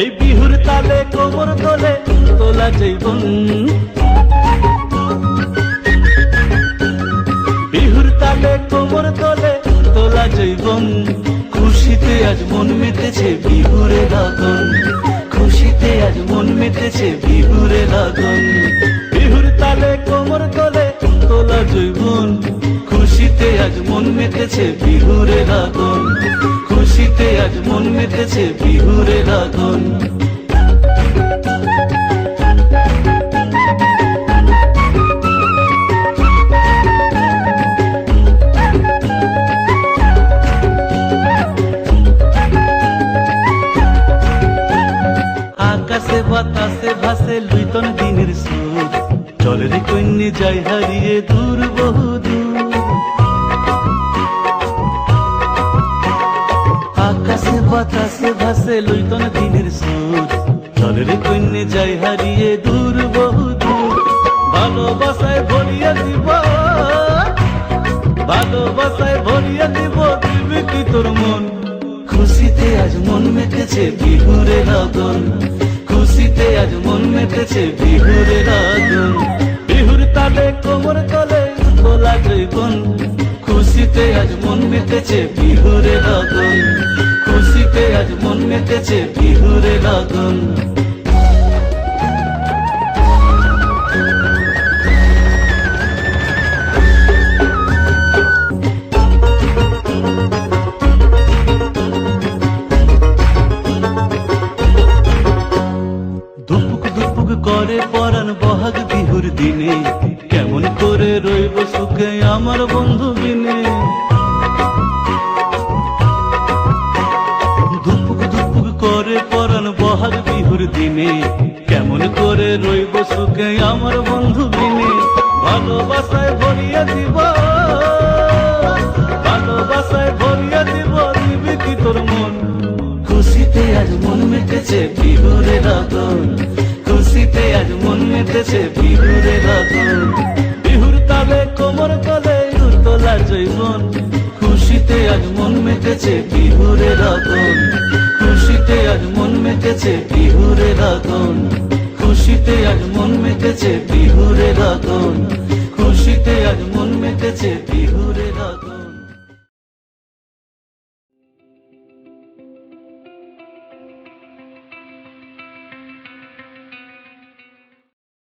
এই বিহুর তালে কোমর দোলে তোলা জীবন, বিহুর তালে কোমর দোলে তোলা জীবন। খুশিতে আজ মন মেতেছে বিহুরে লাগন, খুশিতে আজ মন মেতেছে বিহুরে লাগন। বিহুর তালে কোমর দোলে তোলা জীবন, খুশিতে আজ মন মেতেছে বিহুরে লাগন, খুশিতে আজ মন মেতেছে বিহুরে লাগন। আকাশে বাতাসে ভাসে লুইতন দিনের সুর, চলে রে কন্যে যাই হারিয়ে দূর বহু দূর। আকাশে বাতাসে ভাসে লুইতন দিনের সুর, চলে রে কন্যে যাই হারিয়ে দূর বহু দূর। ভালোবাসায় ভরিয়ে দিব, ভালোবাসায় ভরিয়ে দিব দিবি কি তোর মন। খুশিতে আজ মন মেতেছে বিহুরে লাগন, খুশিতে আজ মন মেতেছে বিহুরে লাগন। বিহুর তালে কোমর তলে তোলা জীবন, খুশিতে আজ মন মেতেছে বিহুরে লাগন, খুশিতে আজ মন মেতেছে বিহুরে লাগন। করে পরাণ বহাগ বিহুর দিনে, কেমন করে রইব সুখে আমার বন্ধু বিনে। ধুপুক ধুপুক করে পরাণ বহাগ বিহুর দিনে, কেমন করে রইব সুখে আমার বন্ধু বিনে। ভালোবাসায় ভরিয়ে দিব, ভালোবাসায় ভরিয়ে দিব দিবি কি তোর মন। খুশিতে আজ মন মেতেছে বিহুরে লাগন, খুশিতে আজ মন মেতেছে বিহুরে লাগন। বিহুর তালে কোমর তলে তোলা জীবন, খুশিতে আজ মন মেতেছে বিহুরে লাগন, খুশিতে আজ মন মেতেছে বিহুরে লাগন, খুশিতে আজ মন মেতেছে বিহুরে লাগন, খুশিতে আজ মন মেতেছে।